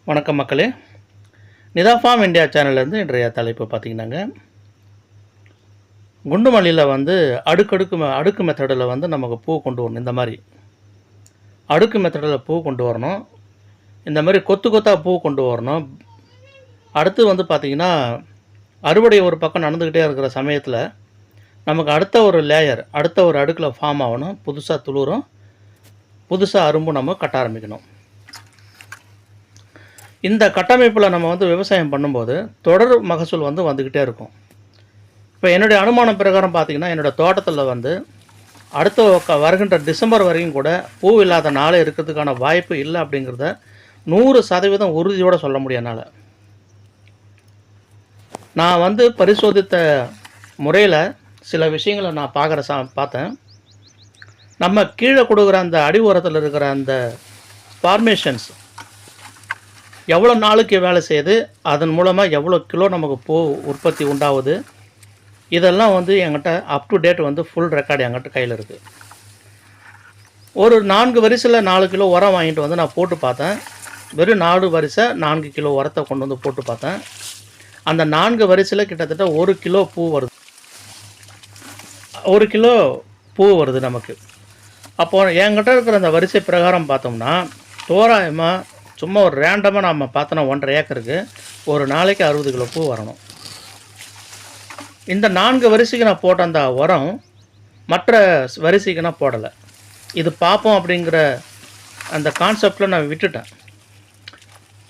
வணக்கம் மக்களே. Nita form India சேனல்லேருந்து இன்றைய தலைப்பு பார்த்திங்கன்னாங்க, குண்டு மல்லியில் வந்து அடுக்கு மெத்தடில் வந்து நமக்கு பூ கொண்டு வரணும். இந்த மாதிரி அடுக்கு மெத்தடில் பூ கொண்டு வரணும். இந்த மாதிரி கொத்து கொத்தாக பூ கொண்டு வரணும். அடுத்து வந்து பார்த்திங்கன்னா, அறுவடை ஒரு பக்கம் நடந்துக்கிட்டே இருக்கிற சமயத்தில் நமக்கு அடுத்த ஒரு லேயர், அடுத்த ஒரு அடுக்கில் ஃபார்ம் ஆகணும். புதுசாக துளுரும், புதுசாக அரும்பும் நம்ம கட்ட ஆரம்பிக்கணும். இந்த கட்டமைப்பில் நம்ம வந்து விவசாயம் பண்ணும்போது தொடர் மகசூல் வந்து வந்துக்கிட்டே இருக்கும். இப்போ என்னுடைய அனுமானம் பிரகாரம் பார்த்திங்கன்னா, என்னோடய தோட்டத்தில் வந்து அடுத்த வருகின்ற டிசம்பர் வரைக்கும் கூட பூ இல்லாத நாளே இருக்கிறதுக்கான வாய்ப்பு இல்லை அப்படிங்கிறத 100% உறுதியோடு சொல்ல முடியும் என்னால். நான் வந்து பரிசோதித்த முறையில் சில விஷயங்களை நான் பார்த்தேன். நம்ம கீழே கொடுக்குற அந்த அடி உரத்தில் இருக்கிற அந்த ஃபார்மேஷன்ஸ் எவ்வளோ நாளுக்கு வேலை செய்யுது, அதன் மூலமாக எவ்வளோ கிலோ நமக்கு பூ உற்பத்தி உண்டாகுது, இதெல்லாம் வந்து என்கிட்ட அப் டு டேட் வந்து ஃபுல் ரெக்கார்டு என்கிட்ட கையில் இருக்குது. ஒரு 4 வரிசையில் 4 கிலோ உரம் வாங்கிட்டு வந்து நான் போட்டு பார்த்தேன். வெறும் 4 வரிசை 4 கிலோ உரத்தை கொண்டு வந்து போட்டு பார்த்தேன். அந்த 4 வரிசையில் கிட்டத்தட்ட 1 கிலோ பூ வருது. 1 கிலோ பூ வருது நமக்கு. அப்போது என்கிட்ட இருக்கிற அந்த வரிசை பிரகாரம் பார்த்தோம்னா, தோராயமாக சும்மா ஒரு ரேண்டமாக நம்ம பார்த்தோன்னா 1.5 ஏக்கருக்கு ஒரு நாளைக்கு 60 கிலோ பூ வரணும். இந்த 4 வரிசைக்கு நான் போட்ட அந்த உரம் மற்ற வரிசைக்கு நான் போடலை. இது பார்ப்போம் அப்படிங்கிற அந்த கான்செப்டில் நான் விட்டுட்டேன்.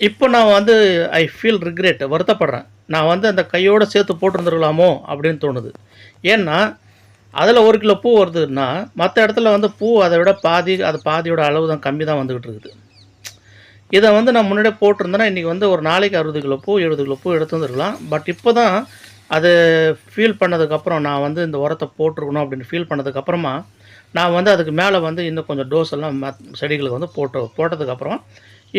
இப்போ நான் வந்து ஐ ஃபீல் ரிக்ரெட், வருத்தப்படுறேன். நான் வந்து அந்த கையோடு சேர்த்து போட்டிருந்துருக்கலாமோ அப்படின்னு தோணுது. ஏன்னா அதில் 1 கிலோ பூ வருதுன்னா மற்ற இடத்துல வந்து பூ அதை விட பாதியோட அளவு தான் கம்மி தான் வந்துக்கிட்டு இருக்குது. இதை வந்து நான் முன்னாடியே போட்டிருந்தேன்னா இன்றைக்கி வந்து ஒரு நாளைக்கு 60 கிலோ பூ 70 கிலோ பூ எடுத்து வந்துருக்கலாம். பட் இப்போ தான் அது ஃபீல் பண்ணதுக்கப்புறம், நான் வந்து இந்த உரத்தை போட்டிருக்கணும் அப்படின்னு ஃபீல் பண்ணதுக்கப்புறமா நான் வந்து அதுக்கு மேலே வந்து இன்னும் கொஞ்சம் டோஸ் எல்லாம் செடிகளுக்கு வந்து போட்டதுக்கப்புறம்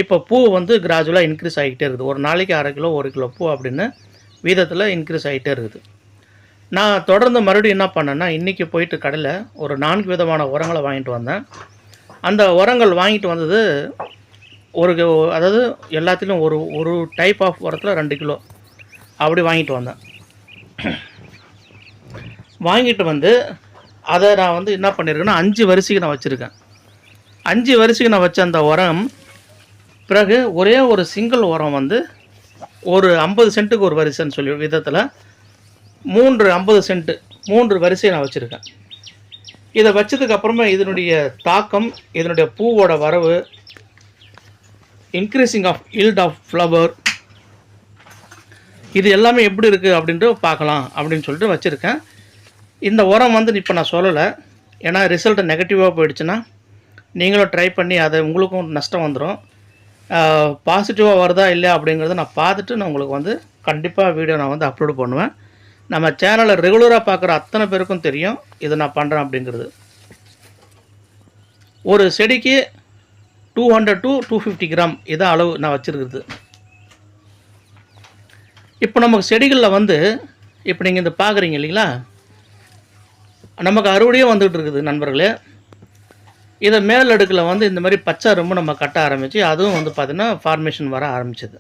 இப்போ பூ வந்து கிராஜுவலாக இன்க்ரீஸ் ஆகிட்டே இருக்குது. ஒரு நாளைக்கு 1/2 கிலோ 1 கிலோ பூ அப்படின்னு வீதத்தில் இன்க்ரீஸ் ஆகிட்டே இருக்குது. நான் தொடர்ந்து மறுபடியும் என்ன பண்ணேன்னா, இன்றைக்கி போயிட்டு கடையில் ஒரு 4 விதமான உரங்களை வாங்கிட்டு வந்தேன். அந்த உரங்கள் வாங்கிட்டு வந்தது அதாவது எல்லாத்துலேயும் ஒரு டைப் ஆஃப் உரத்தில் 2 கிலோ அப்படி வாங்கிட்டு வந்தேன். வாங்கிட்டு வந்து அதை நான் வந்து என்ன பண்ணியிருக்கேன்னா 5 வரிசைக்கு நான் வச்சுருக்கேன். 5 வரிசைக்கு நான் வச்ச அந்த உரம் பிறகு ஒரே ஒரு சிங்கிள் உரம் வந்து ஒரு 50 சென்ட்டுக்கு ஒரு வரிசைன்னு சொல்லி விதத்தில் 50 சென்ட்டு 3 வரிசையை நான் வச்சுருக்கேன். இதை வச்சதுக்கப்புறமா இதனுடைய தாக்கம், இதனுடைய பூவோட வரவு, increasing of yield of flower, இது எல்லாமே எப்படி இருக்குது அப்படின்ட்டு பார்க்கலாம் அப்படின்னு சொல்லிட்டு வச்சுருக்கேன். இந்த உரம் வந்து இப்போ நான் சொல்லலை, ஏன்னா ரிசல்ட் நெகட்டிவாக போயிடுச்சுன்னா நீங்களும் ட்ரை பண்ணி அதை உங்களுக்கும் நஷ்டம் வந்துடும். பாசிட்டிவாக வருதா இல்லையா அப்படிங்கிறத நான் பார்த்துட்டு நான் உங்களுக்கு வந்து கண்டிப்பாக வீடியோ நான் வந்து அப்லோடு பண்ணுவேன். நம்ம சேனலை ரெகுலராக பார்க்குற அத்தனை பேருக்கும் தெரியும் இதை நான் பண்ணுறேன் அப்படிங்கிறது. ஒரு செடிக்கு 200 to 250 கிராம் இதான் அளவு நான் வச்சுருக்குறது. இப்போ நமக்கு செடிகளில் வந்து இப்போ நீங்கள் இந்த பார்க்குறீங்க இல்லைங்களா, நமக்கு அறுவடையும் வந்துகிட்டு இருக்குது நண்பர்களே. இதை மேல் அடுக்கில் வந்து இந்த மாதிரி பச்சை ரொம்ப நம்ம கட்ட ஆரம்பித்து அதுவும் வந்து பார்த்திங்கன்னா ஃபார்மேஷன் வர ஆரம்பிச்சது.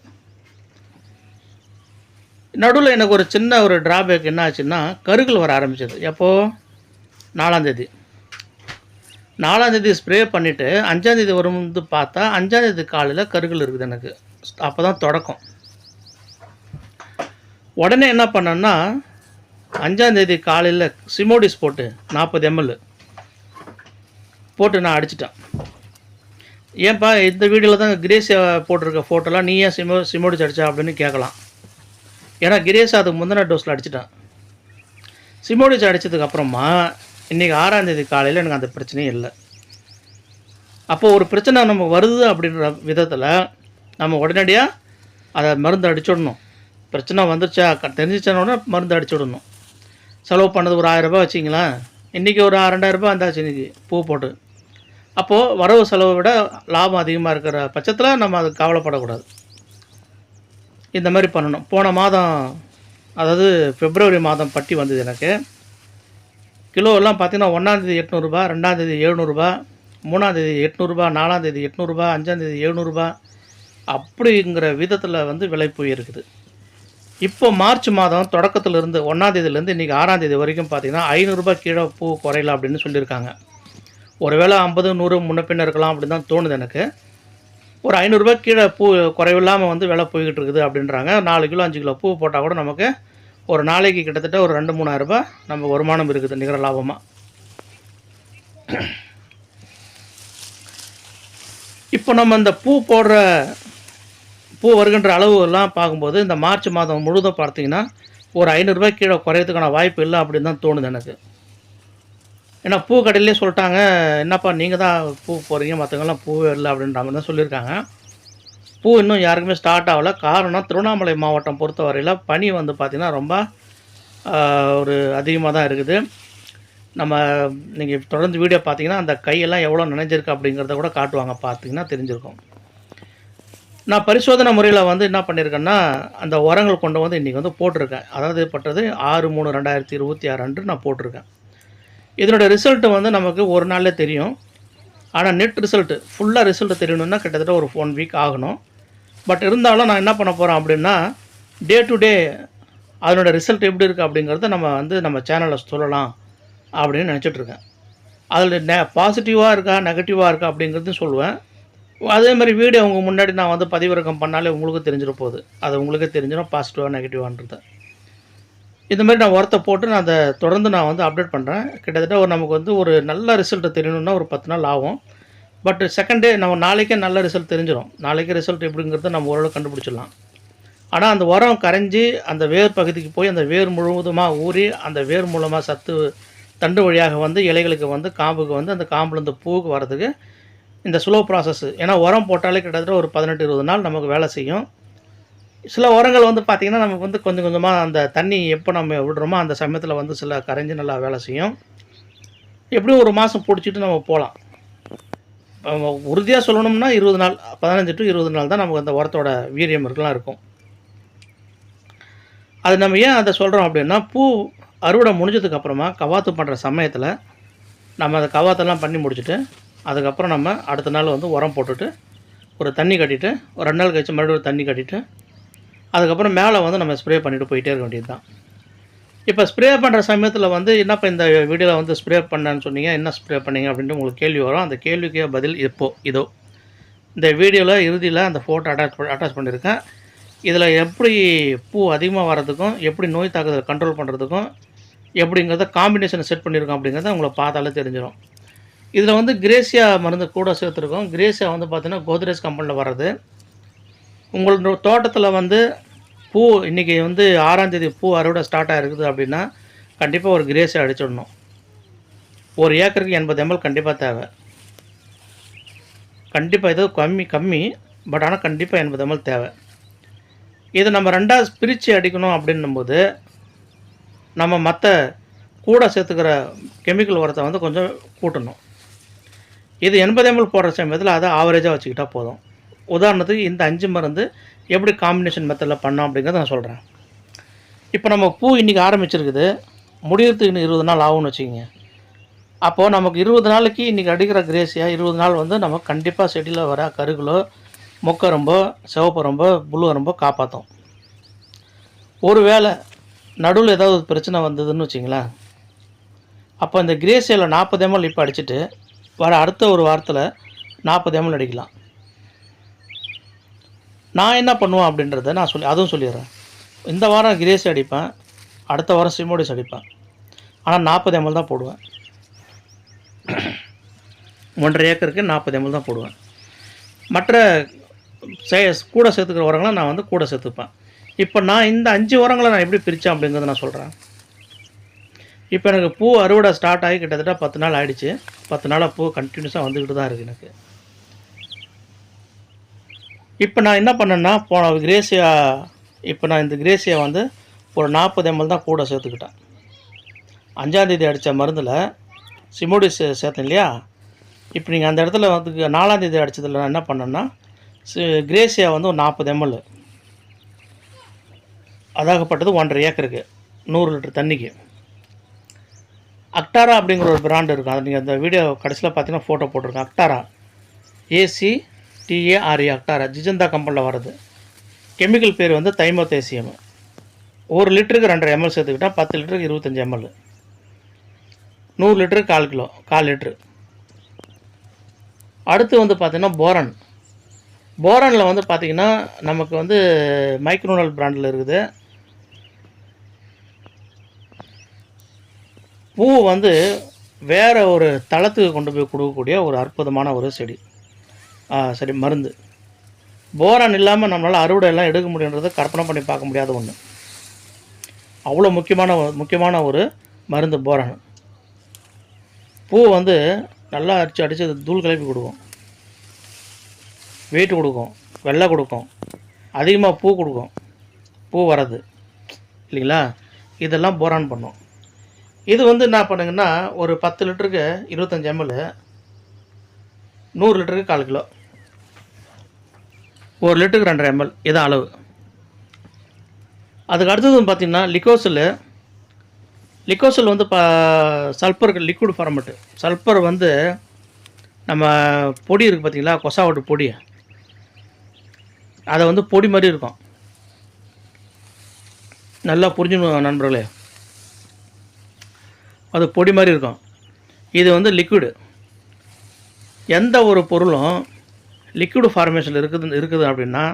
நடுவில் எனக்கு ஒரு சின்ன ஒரு ட்ராபேக் என்ன ஆச்சுன்னா, கருகள் வர ஆரம்பிச்சது. எப்போது 4ஆம் தேதி ஸ்ப்ரே பண்ணிவிட்டு 5ஆம் தேதி வரும்போது பார்த்தா 5ஆம் தேதி காலையில் கருகள் இருக்குது எனக்கு. அப்போ தான் தொடக்கம். உடனே என்ன பண்ணேன்னா 5ஆம் தேதி காலையில் சிமோடிஸ் போட்டு 40 ml போட்டு நான் அடிச்சிட்டேன். ஏன்பா இந்த வீடியோவில் தான் கிரேஸ் போட்டிருக்க ஃபோட்டோலாம் நீ ஏன் சிமோடிஸ் அடித்தா அப்படின்னு கேட்கலாம். ஏன்னா கிரேஸ் அதுக்கு முந்தின டோஸில் அடிச்சிட்டேன். சிமோடிஸ் அடித்ததுக்கப்புறமா இன்றைக்கி 6ஆம் தேதி காலையில் எனக்கு அந்த பிரச்சனையும் இல்லை. அப்போது ஒரு பிரச்சனை நமக்கு வருது அப்படின்ற விதத்தில் நம்ம உடனடியாக அதை மருந்து அடிச்சுடணும். பிரச்சனை வந்துருச்சா தெரிஞ்சிச்சோன்னா மருந்து அடிச்சுடணும். செலவு பண்ணது ஒரு 1000 ரூபாய் வச்சிங்களேன், இன்றைக்கி ஒரு 2000 ரூபாய் இருந்தாச்சு இன்றைக்கி பூ போட்டு. அப்போது வரவு செலவை விட லாபம் அதிகமாக இருக்கிற பட்சத்தில் நம்ம அதுக்கு கவலைப்படக்கூடாது. இந்த மாதிரி பண்ணணும். போன மாதம், அதாவது பிப்ரவரி மாதம் பட்டி வந்தது எனக்கு. கிலோ எல்லாம் பார்த்திங்கன்னா 1ஆம் தேதி 800 ரூபாய், 2ஆம் தேதி 700 ரூபாய், 3ஆம் தேதி 800 ரூபாய், 4ஆம் தேதி 800 ரூபாய், 5ஆம் தேதி 700 ரூபாய், அப்படிங்கிற விதத்தில் வந்து விலை போயிருக்குது. இப்போ மார்ச் மாதம் தொடக்கத்திலிருந்து 1ஆம் தேதியிலேருந்து இன்றைக்கி 6ஆம் தேதி வரைக்கும் பார்த்திங்கன்னா ரூ. 500 கீழே பூ குறையல அப்படின்னு சொல்லியிருக்காங்க. ஒருவேளை 50, 100 முன்ன பின்ன இருக்கலாம் அப்படின்னு தான் தோணுது எனக்கு. ஒரு ரூ. 500 கீழே பூ குறைவில்லாமல் வந்து விலை போய்கிட்டு இருக்குது அப்படின்றாங்க. 4 கிலோ 5 கிலோ பூ போட்டால் கூட நமக்கு ஒரு நாளைக்கு கிட்டத்தட்ட ஒரு 2-3 ரூபாய் நம்ம வருமானம் இருக்குது நிகர லாபமாக. இப்போ நம்ம இந்த பூ வருகின்ற அளவு எல்லாம் பார்க்கும்போது இந்த மார்ச் மாதம் முழுதும் பார்த்தீங்கன்னா ஒரு ரூ. 500 கீழே குறையறதுக்கான வாய்ப்பு இல்லை அப்படின்னு தான் தோணுது எனக்கு. ஏன்னா பூ கடையிலே சொல்லிட்டாங்க, என்னப்பா நீங்கள் தான் பூ போடுறீங்க, மற்றவங்களாம் பூவே இல்லை அப்படின்ற மாதிரி தான் சொல்லியிருக்காங்க. பூ இன்னும் யாருக்குமே ஸ்டார்ட் ஆகலை. காரணம் திருவண்ணாமலை மாவட்டம் பொறுத்த வரையில் பனி வந்து பார்த்திங்கன்னா ரொம்ப ஒரு அதிகமாக தான் இருக்குது. நம்ம நீங்கள் தொடர்ந்து வீடியோ பார்த்தீங்கன்னா அந்த கையெல்லாம் எவ்வளோ நனைஞ்சிருக்கு அப்படிங்கிறத கூட காட்டுவாங்க, பார்த்தீங்கன்னா தெரிஞ்சிருக்கும். நான் பரிசோதனை முறையில் வந்து என்ன பண்ணியிருக்கேன்னா, அந்த உரங்கள் கொண்டு வந்து இன்றைக்கி வந்து போட்டிருக்கேன். அதாவது பட்டது 6/3/2026 அன்று நான் போட்டிருக்கேன். இதனோட ரிசல்ட்டு வந்து நமக்கு ஒரு நாளில் தெரியும். ஆனால் நெட் ரிசல்ட்டு ஃபுல்லாக ரிசல்ட்டு தெரியணுன்னா கிட்டத்தட்ட ஒரு 1 வீக் ஆகணும். பட் இருந்தாலும் நான் என்ன பண்ண போகிறேன் அப்படின்னா, டே டு டே அதனோட ரிசல்ட் எப்படி இருக்குது அப்படிங்கிறத நம்ம சேனலில் சொல்லலாம் அப்படின்னு நினச்சிட்ருக்கேன். அதில் பாசிட்டிவாக இருக்கா நெகட்டிவாக இருக்கா அப்படிங்கிறதையும் சொல்லுவேன். அதே மாதிரி வீடியோ உங்கள் முன்னாடி நான் வந்து பதிவிறக்கம் பண்ணாலே உங்களுக்கு தெரிஞ்சிட போகுது. அது உங்களுக்கே தெரிஞ்சிடும் பாசிட்டிவாக நெகட்டிவான்றது. இந்த மாதிரி நான் உரத்தை போட்டு நான் அதை தொடர்ந்து நான் வந்து அப்டேட் பண்ணுறேன். கிட்டத்தட்ட நமக்கு வந்து ஒரு நல்ல ரிசல்ட்டு தெரியணுன்னா ஒரு 10 நாள் ஆகும். பட் செகண்ட் டே நம்ம நாளைக்கே நல்ல ரிசல்ட் தெரிஞ்சிடும். நாளைக்கே ரிசல்ட் எப்படிங்கிறத நம்ம ஓரளவு கண்டுபிடிச்சிடலாம். ஆனால் அந்த உரம் கரைஞ்சி அந்த வேர் பகுதிக்கு போய் அந்த வேர் முழுவதுமாக ஊறி அந்த வேர் மூலமாக சத்து தண்டு வழியாக வந்து இலைகளுக்கு வந்து காம்புக்கு வந்து அந்த காம்புலேருந்து பூவுக்கு வரதுக்கு இந்த ஸ்லோ ப்ராசஸ். ஏன்னா உரம் போட்டாலே கிட்டத்தட்ட ஒரு 18-20 நாள் நமக்கு வேலை செய்யும். சில உரங்கள் வந்து பார்த்திங்கன்னா நமக்கு வந்து கொஞ்சம் கொஞ்சமாக அந்த தண்ணி எப்போ நம்ம விடுறோமோ அந்த சமயத்தில் வந்து சில கரைஞ்சி நல்லா வேலை செய்யும். எப்படியும் ஒரு மாதம் பிடிச்சிட்டு நம்ம போகலாம். உறுதியாக சொல்லணும்னா 20 நாள் 15 to 20 நாள் தான் நமக்கு அந்த உரத்தோட வீரியம் இருக்கும். அது நம்ம ஏன் அதை சொல்கிறோம் அப்படின்னா, பூ அறுவடை முடிஞ்சதுக்கப்புறமா கவாத்து பண்ணுற சமயத்தில் நம்ம அந்த கவாத்தெல்லாம் பண்ணி முடிச்சுட்டு அதுக்கப்புறம் நம்ம அடுத்த நாள் வந்து உரம் போட்டுட்டு ஒரு தண்ணி கட்டிட்டு ஒரு 2 நாள் கழிச்சு மறுபடியும் தண்ணி கட்டிட்டு அதுக்கப்புறம் மேலே வந்து நம்ம ஸ்ப்ரே பண்ணிவிட்டு போயிட்டே இருக்க வேண்டியது தான். இப்போ ஸ்ப்ரே பண்ணுற சமயத்தில் வந்து என்னப்போ இந்த வீடியோவில் வந்து ஸ்ப்ரே பண்ணேன்னு சொன்னீங்க, என்ன ஸ்ப்ரே பண்ணீங்க அப்படின்ட்டு உங்களுக்கு கேள்வி வரும். அந்த கேள்விக்கே பதில் இதோ இந்த வீடியோவில் இறுதியில் அந்த ஃபோட்டோ அட்டாச் பண்ணியிருக்கேன். இதில் எப்படி பூ அதிகமாக வர்றதுக்கும் எப்படி நோய் தாக்குதலை கண்ட்ரோல் பண்ணுறதுக்கும் எப்படிங்கிறத காம்பினேஷனை செட் பண்ணியிருக்கோம் அப்படிங்கிறத உங்களை பார்த்தாலே தெரிஞ்சிடும். இதில் வந்து கிரேசியா மருந்து கூட சேர்த்துருக்கோம். கிரேசியா வந்து பார்த்திங்கன்னா கோத்ரேஜ் கம்பெனியில் வர்றது. உங்களோட தோட்டத்தில் வந்து பூ இன்றைக்கி வந்து 6ஆம் தேதி பூ அறுவடை ஸ்டார்ட் ஆகிருக்குது அப்படின்னா கண்டிப்பாக ஒரு கிரேசியா அடிச்சிடணும். ஒரு ஏக்கருக்கு 80 ml கண்டிப்பாக தேவை. கண்டிப்பாக இது கம்மி பட் ஆனால் கண்டிப்பாக 80 ml தேவை. இதை நம்ம 2ஆக பிரித்து அடிக்கணும் அப்படின்னும்போது நம்ம மற்ற கூட சேர்த்துக்கிற கெமிக்கல் உரத்தை வந்து கொஞ்சம் கூட்டணும். இது 80 ml போடுற சமயத்தில் அதை ஆவரேஜாக வச்சுக்கிட்டால் போதும். உதாரணத்துக்கு இந்த 5 மருந்து எப்படி காம்பினேஷன் மெத்தடில் பண்ணோம் அப்படிங்கிறத நான் சொல்கிறேன். இப்போ நம்ம பூ இன்றைக்கி ஆரம்பிச்சிருக்குது, முடிகிறதுக்கு இன்னும் 20 நாள் ஆகும்னு வச்சுக்கிங்க. அப்போது நமக்கு 20 நாளைக்கு இன்றைக்கி அடிக்கிற கிரேசியா 20 நாள் வந்து நம்ம கண்டிப்பாக செடியில் வர கருகளோ மொக்கரம்போ சிவப்பரம்போ புல்லுவரம்போ காப்பாற்றும். ஒரு வேளை நடுவில் ஏதாவது பிரச்சனை வந்ததுன்னு வச்சிங்களேன், அப்போ இந்த கிரேசியாவில் 40 ml இப்போ அடிச்சுட்டு வர அடுத்த ஒரு வாரத்தில் 40 ml அடிக்கலாம். நான் என்ன பண்ணுவேன் அப்படின்றத அதுவும் சொல்லிடுறேன். இந்த வாரம் கிரேசி அடிப்பேன், அடுத்த வாரம் சிமோடிஸ் அடிப்பேன். ஆனால் 40 ml தான் போடுவேன். 1.5 ஏக்கருக்கு 40 ml தான் போடுவேன். மற்ற கூட சேர்த்துக்கிற உரங்களை நான் வந்து கூட சேர்த்துப்பேன். இப்போ நான் இந்த 5 உரங்களை நான் எப்படி பிரித்தேன் அப்படிங்கிறத நான் சொல்கிறேன். இப்போ எனக்கு பூ அறுவடை ஸ்டார்ட் ஆகி கிட்டத்தட்ட 10 நாள் ஆகிடுச்சு. 10 நாளாக பூ கண்டினியூஸாக வந்துக்கிட்டு தான் இருக்குது எனக்கு. இப்போ நான் என்ன பண்ணேன்னா நான் இந்த கிரேசியா வந்து ஒரு 40 ml தான் கூட சேர்த்துக்கிட்டேன். 5ஆம் தேதி அடித்த மருந்தில் சிமோடிஸ் சேர்த்தேன் இல்லையா. இப்போ நீங்கள் அந்த இடத்துல வந்து 4ஆம் தேதி அடித்ததில் நான் என்ன பண்ணேன்னா கிரேசியா வந்து ஒரு 40 ml அதாகப்பட்டது 1.5 ஏக்கருக்கு 100 லிட்டர் தண்ணிக்கு. அக்டாரா அப்படிங்கிற ஒரு பிராண்டு இருக்கும். அது நீங்கள் அந்த வீடியோ கடைசியில் பார்த்தீங்கன்னா ஃபோட்டோ போட்டிருக்கேன். அக்டாரா ACTARA TARE அக்டாரா ஜிஜந்தா கம்பெனியில் வர்றது. கெமிக்கல் பேர் வந்து தைமோதேசியம். 1 லிட்டருக்கு 2.5 ml சேர்த்துக்கிட்டால் 10 லிட்டருக்கு 25 ml. 100 லிட்டருக்கு 1/4 கிலோ, 1/4 லிட்ரு. அடுத்து வந்து பார்த்திங்கன்னா போரான். போரானில் வந்து பார்த்திங்கன்னா நமக்கு வந்து மைக்ரோனல் பிராண்டில் இருக்குது. பூ வந்து வேறு ஒரு தளத்துக்கு கொண்டு போய் கொடுக்கக்கூடிய ஒரு அற்புதமான ஒரு சரி மருந்து. போரான் இல்லாமல் நம்மளால் அறுவடை எல்லாம் எடுக்க முடியுன்றது கற்பனை பண்ணி பார்க்க முடியாத ஒன்று. அவ்வளோ முக்கியமான ஒரு மருந்து போரான். பூ வந்து நல்லா அடித்து தூள் கிளப்பி கொடுக்கும், வெயிட் கொடுக்கும், வெள்ளை கொடுக்கும், அதிகமாக பூ கொடுக்கும், பூ வர்றது இல்லைங்களா, இதெல்லாம் போரான் பண்ணும். இது வந்து என்ன பண்ணுங்கன்னா ஒரு 10 லிட்டருக்கு 25 ml, 100 லிட்டருக்கு 1/4 கிலோ, 1 லிட்டருக்கு 2.5 ml இதான் அளவு. அதுக்கு அடுத்தது பார்த்திங்கன்னா லிக்கோசல் வந்து சல்பருக்கு லிக்விட் ஃபார்மேட்டு. சல்பர் வந்து நம்ம பொடி இருக்குது பார்த்திங்களா, கொசாவட்டு பொடி, அதை வந்து பொடி மாதிரி இருக்கும். நல்லா புரிஞ்சுக்கணும் நண்பர்களே, அது பொடி மாதிரி இருக்கும். இது வந்து லிக்விடு. எந்த ஒரு பொருளும் லிக்விடு ஃபார்மேஷனில் இருக்குது அப்படின்னா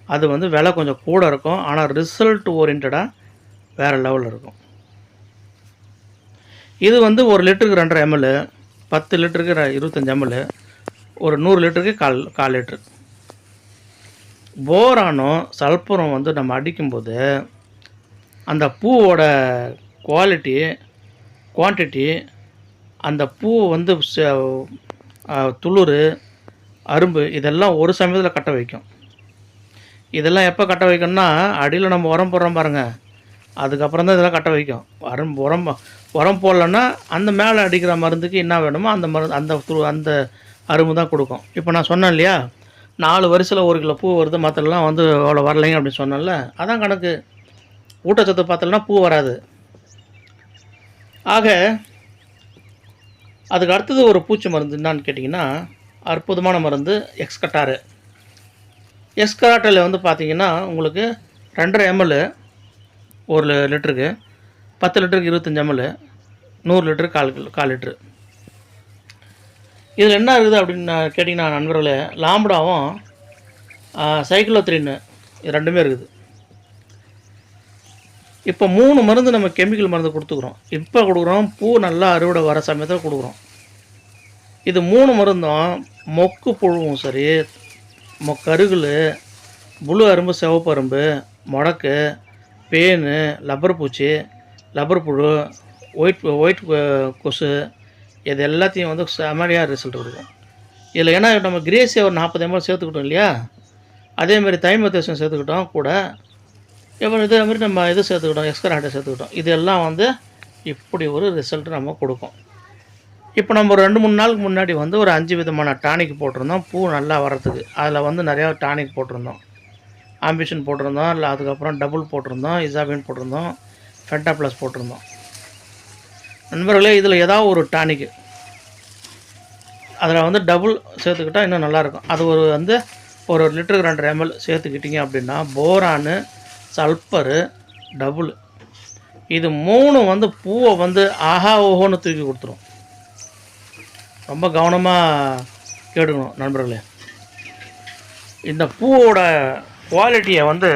அது வந்து விலை கொஞ்சம் கூட இருக்கும், ஆனால் ரிசல்ட் ஓரியன்டாக வேறு லெவலில் இருக்கும். இது வந்து 1 லிட்டருக்கு 2.5 ml, 10 லிட்டருக்கு 25 ml, ஒரு 100 லிட்டருக்கு 1/4 லிட்ரு. போரானும் சல்பரும் வந்து நம்ம அடிக்கும்போது அந்த பூவோட குவான்டிட்டி, அந்த பூ வந்து துளிர், அரும்பு இதெல்லாம் ஒரு சமயத்தில் கட்ட வைக்கும். இதெல்லாம் எப்போ கட்ட வைக்கணும்னா அடியில் நம்ம உரம் போடுறோம் பாருங்கள், அதுக்கப்புறம் தான் இதெல்லாம் கட்ட வைக்கும். உரம் போடலன்னா அந்த மேலே அடிக்கிற மருந்துக்கு என்ன வேணுமோ அந்த மருந்து அந்த அரும்பு தான் கொடுக்கும். இப்போ நான் சொன்னேன் இல்லையா, 4 வரிசையில் 1 கிலோ பூ வருது, மற்றெல்லாம் வந்து அவ்வளோ வரலைங்க அப்படின்னு சொன்னேன்ல, அதான் கணக்கு. ஊட்டச்சத்து பார்த்தலன்னா பூ வராது. ஆக அதுக்கு அடுத்தது ஒரு பூச்சி மருந்து என்னான்னு கேட்டிங்கன்னா அற்புதமான மருந்து எக்ஸ்கட்டாரு. எக்ஸ்கட்டாரில் வந்து பார்த்திங்கன்னா உங்களுக்கு 2.5 ml 1 லிட்டருக்கு, 10 லிட்டருக்கு 25 ml, 100 லிட்டருக்கு 1/4 லிட்ரு. இதில் என்ன இருக்குது அப்படின்னு கேட்டிங்கன்னா நண்பர்களே, லாம்படாவும் சைக்ளோத்ரின் இது ரெண்டுமே இருக்குது. இப்போ 3 மருந்து நம்ம கெமிக்கல் மருந்து கொடுக்குறோம். பூ நல்லா அறுவடை வர சமயத்தில் கொடுக்குறோம். இது 3 மருந்தும் மொக்கு புழுவும் சரி, கருகுல், புழு அரும்பு, சிவப்பு அரும்பு, முடக்கு, பேனு, லப்பர் பூச்சி, லப்பர் புழு, ஒயிட் கொசு, இது எல்லாத்தையும் வந்து செமையாக ரிசல்ட் கொடுக்கும். இதில் ஏன்னா நம்ம கிரேசியை ஒரு 40 ml சேர்த்துக்கிட்டோம் இல்லையா, அதேமாதிரி தைமோதேசியம் சேர்த்துக்கிட்டோம் கூட, இதே மாதிரி நம்ம இது சேர்த்துக்கிட்டோம், எக்ஸ்கராட்டை சேர்த்துக்கிட்டோம். இதெல்லாம் வந்து இப்படி ஒரு ரிசல்ட் நம்ம கொடுக்கும். இப்போ நம்ம ஒரு 2-3 நாளுக்கு முன்னாடி வந்து ஒரு 5 விதமான டானிக் போட்டிருந்தோம் பூ நல்லா வர்றதுக்கு. அதில் வந்து நிறையா டானிக் போட்டிருந்தோம். ஆம்பிஷன் போட்டிருந்தோம், இல்லை அதுக்கப்புறம் டபுள் போட்டிருந்தோம், இசாபின் போட்டிருந்தோம், ஃபென்டா ப்ளஸ் போட்டிருந்தோம். நண்பர்களே, இதில் ஏதாவது ஒரு டானிக்கு அதில் வந்து டபுள் சேர்த்துக்கிட்டால் இன்னும் நல்லாயிருக்கும். அது வந்து ஒரு லிட்டருக்கு 2.5 ml சேர்த்துக்கிட்டிங்க அப்படின்னா போரானு, சல்பரு, டபுள் இது 3 வந்து பூவை வந்து ஆஹா ஓஹோன்னு தூக்கி கொடுத்துரும். ரொம்ப கவனமாக கேட்டுக்கணும் நண்பர்களே. இந்த பூவோட குவாலிட்டியை வந்து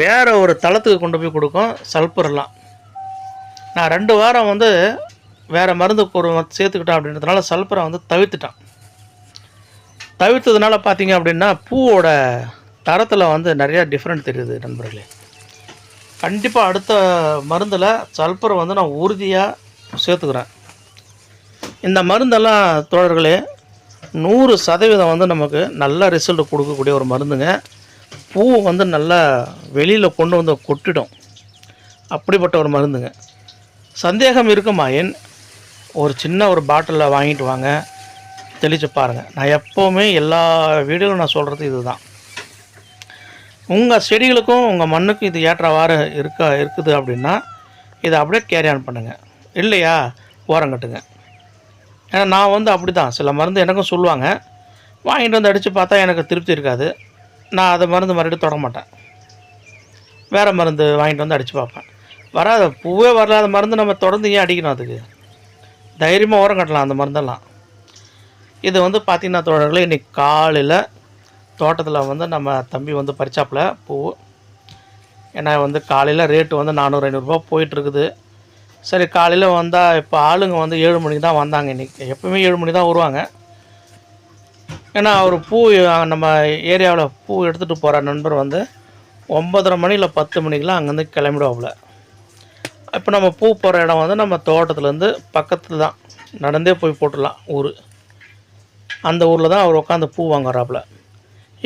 வேறு ஒரு தளத்துக்கு கொண்டு போய் கொடுக்கும் சல்பர்லாம். நான் 2 வாரம் வந்து வேறு மருந்து சேர்த்துக்கிட்டேன் அப்படின்றதுனால சல்பரை வந்து தவிர்த்ததுனால பார்த்தீங்க அப்படின்னா பூவோட தரத்தில் வந்து நிறையா டிஃப்ரெண்ட் தெரியுது நண்பர்களே. கண்டிப்பாக அடுத்த மருந்தில் சல்பரை வந்து நான் உறுதியாக சேர்த்துக்கிறேன். இந்த மருந்தெல்லாம் தோழர்களே 100% வந்து நமக்கு நல்ல ரிசல்ட் கொடுக்கக்கூடிய ஒரு மருந்துங்க. பூ வந்து நல்லா வெளியில் கொண்டு வந்து கொட்டிடும், அப்படிப்பட்ட ஒரு மருந்துங்க. சந்தேகம் இருக்குமாயின் ஒரு சின்ன ஒரு பாட்டிலில் வாங்கிட்டு வாங்க, தெளித்து பாருங்கள். நான் எப்போவுமே எல்லா வீடியோவிலும் நான் சொல்கிறது இது தான். உங்கள் செடிகளுக்கும் உங்கள் மண்ணுக்கும் இது ஏற்றவாறு இருக்குது அப்படின்னா இதை அப்படியே கேரி ஆன் பண்ணுங்கள், இல்லையா ஓரங்கட்டுங்க. ஏன்னா நான் வந்து அப்படி தான் சில மருந்து எனக்கும் சொல்லுவாங்க, வாங்கிட்டு வந்து அடித்து பார்த்தா எனக்கு திருப்தி இருக்காது. நான் அதை மருந்து மறுபடியும் தொட மாட்டேன். வேறு மருந்து வாங்கிட்டு வந்து அடித்து பார்ப்பேன். வராத பூவே வராத மருந்து நம்ம தொடர்ந்து ஏன் அடிக்கணும்? அதுக்கு தைரியமாக ஓரம் கட்டலாம் அந்த மருந்தெல்லாம். இது வந்து பார்த்திங்கன்னா தோழர்களே, இன்றைக்கி காலையில் தோட்டத்தில் வந்து நம்ம தம்பி வந்து பறிச்சாப்பில் பூ. ஏன்னா வந்து காலையில் ரேட்டு வந்து 400-500 போயிட்டுருக்குது. சரி, காலையில் வந்தால் இப்போ ஆளுங்க வந்து 7 மணிக்கு தான் வந்தாங்க இன்றைக்கி. எப்போவுமே 7 மணி தான் வருவாங்க. ஏன்னா அவர் பூ நம்ம ஏரியாவில் பூ எடுத்துகிட்டு போகிற நண்பர் வந்து 9:30 மணி இல்லை 10 மணிக்கெலாம் அங்கேருந்து கிளம்பிடுவாப்புல. இப்போ நம்ம பூ போகிற இடம் வந்து நம்ம தோட்டத்துலேருந்து பக்கத்தில் தான், நடந்தே போய் போட்டுடலாம் ஊர். அந்த ஊரில் தான் அவர் உட்காந்து பூ வாங்குறாப்புல.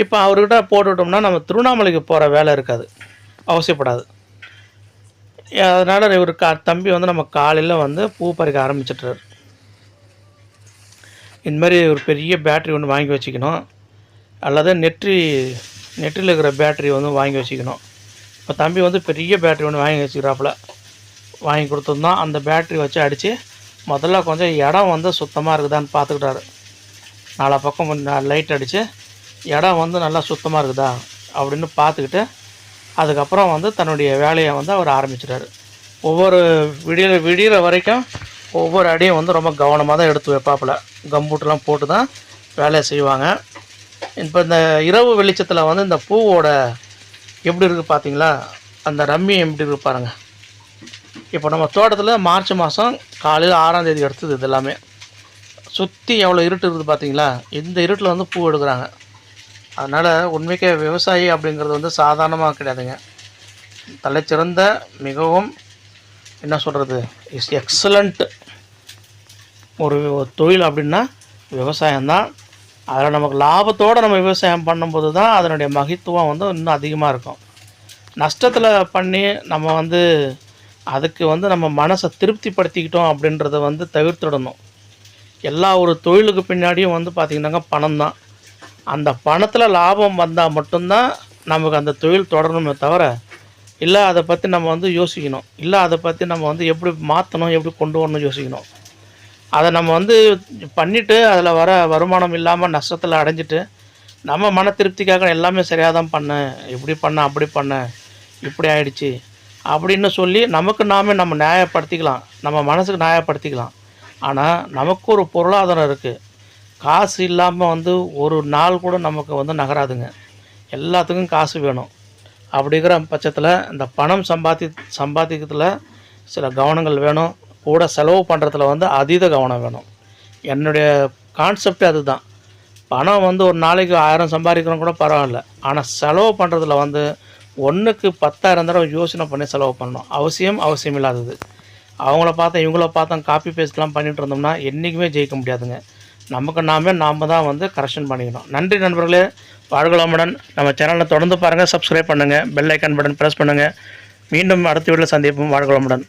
இப்போ அவர்கிட்ட போட்டுவிட்டோம்னா நம்ம திருவண்ணாமலைக்கு போகிற வேலை இருக்காது, அவசியப்படாது. அதனால் இவர் தம்பி வந்து நம்ம காலையில் வந்து பூ பறிக்க ஆரம்பிச்சிட்றாரு. இந்தமாரி ஒரு பெரிய பேட்ரி ஒன்று வாங்கி வச்சுக்கணும், அல்லது நெற்றில் இருக்கிற பேட்ரி வந்து வாங்கி வச்சுக்கணும். இப்போ தம்பி வந்து பெரிய பேட்ரி ஒன்று வாங்கி வச்சுக்கிறாப்புல. வாங்கி கொடுத்துருந்தோம். அந்த பேட்ரி வச்சு அடித்து முதல்ல கொஞ்சம் இடம் வந்து சுத்தமாக இருக்குதான்னு பார்த்துக்கிட்டாரு. 4 பக்கம் கொஞ்சம் லைட் அடித்து இடம் வந்து நல்லா சுத்தமாக இருக்குதா அப்படின்னு பார்த்துக்கிட்டு அதுக்கப்புறம் வந்து தன்னுடைய வேலையை வந்து அவர் ஆரம்பிச்சிட்டாரு. ஒவ்வொரு விடிகிற வரைக்கும் ஒவ்வொரு அடியும் வந்து ரொம்ப கவனமாக தான் எடுத்து வைப்பாப்புல. கம்பூட்டெலாம் போட்டு தான் வேலையை செய்வாங்க. இப்போ இந்த இரவு வெளிச்சத்தில் வந்து இந்த பூவோட எப்படி இருக்குது பார்த்தீங்களா, அந்த ரம்மியம் எப்படி இருக்குது பாருங்கள். இப்போ நம்ம தோட்டத்தில் மார்ச் மாதம் காலையில் 6ஆம் தேதி எடுத்தது. இது எல்லாமே சுற்றி எவ்வளோ இருட்டு இருக்குது பார்த்தீங்களா. இந்த இருட்டில் வந்து பூ எடுக்கிறாங்க. அதனால் உண்மைக்கே விவசாயி அப்படிங்கிறது வந்து சாதாரணமாக கிடையாதுங்க. தலைச்சிறந்த, மிகவும் என்ன சொல்கிறது, எக்ஸலண்ட் ஒரு தொழில் அப்படின்னா விவசாயம்தான். அதில் நமக்கு லாபத்தோடு நம்ம விவசாயம் பண்ணும்போது தான் அதனுடைய மகத்துவம் வந்து இன்னும் அதிகமாக இருக்கும். நஷ்டத்தில் பண்ணி நம்ம வந்து அதுக்கு வந்து நம்ம மனசை திருப்திப்படுத்திக்கிட்டோம் அப்படின்றத வந்து தவிர்த்துடணும். எல்லா ஒரு தொழிலுக்கு பின்னாடியும் வந்து பார்த்திங்கன்னாக்கா பணம் தான். அந்த பணத்தில் லாபம் வந்தால் மட்டும்தான் நமக்கு அந்த தொழில் தொடரணுமே தவிர, இல்லை அதை பற்றி நம்ம வந்து யோசிக்கணும், இல்லை அதை பற்றி நம்ம வந்து எப்படி மாற்றணும், எப்படி கொண்டு வரணும் யோசிக்கணும். அதை நம்ம வந்து பண்ணிவிட்டு அதில் வர வருமானம் இல்லாமல் நஷ்டத்தில் அடைஞ்சிட்டு நம்ம மன திருப்திக்காக எல்லாமே சரியாக தான் பண்ணேன், இப்படி பண்ணேன், அப்படி பண்ணேன், இப்படி ஆயிடுச்சு அப்படின்னு சொல்லி நமக்கு நாமே நம்ம நியாயப்படுத்திக்கலாம், நம்ம மனசுக்கு நியாயப்படுத்திக்கலாம். ஆனால் நமக்கு ஒரு பொருளாதாரம் இருக்குது. காசு இல்லாமல் வந்து ஒரு நாள் கூட நமக்கு வந்து நகராதுங்க. எல்லாத்துக்கும் காசு வேணும். அப்படிங்கிற பட்சத்தில் இந்த பணம் சம்பாதிக்கிறதுல சில கவனங்கள் வேணும். கூட செலவு பண்ணுறதுல வந்து அதீத கவனம் வேணும். என்னுடைய கான்செப்டே அதுதான். பணம் வந்து ஒரு நாளைக்கு 1000 சம்பாதிக்கிறோம் கூட பரவாயில்ல. ஆனால் செலவு பண்ணுறதுல வந்து 1க்கு 10,000 தடவை யோசனை பண்ணி செலவு பண்ணணும். அவசியம் இல்லாதது. அவங்கள பார்த்தா இவங்கள பார்த்தா காப்பி பேஸ்ட்லாம் பண்ணிகிட்டு இருந்தோம்னா என்றைக்குமே ஜெயிக்க முடியாதுங்க. நமக்கு நாம் தான் வந்து கரெக்ஷன் பண்ணிக்கணும். நன்றி நண்பர்களே. வாழ்க வளமுடன். நம்ம சேனலை தொடர்ந்து பாருங்கள், சப்ஸ்கிரைப் பண்ணுங்கள், பெல் ஐக்கான் பட்டன் ப்ரெஸ் பண்ணுங்கள். மீண்டும் அடுத்த வீடியோவில் சந்திப்போம். வாழ்க வளமுடன்.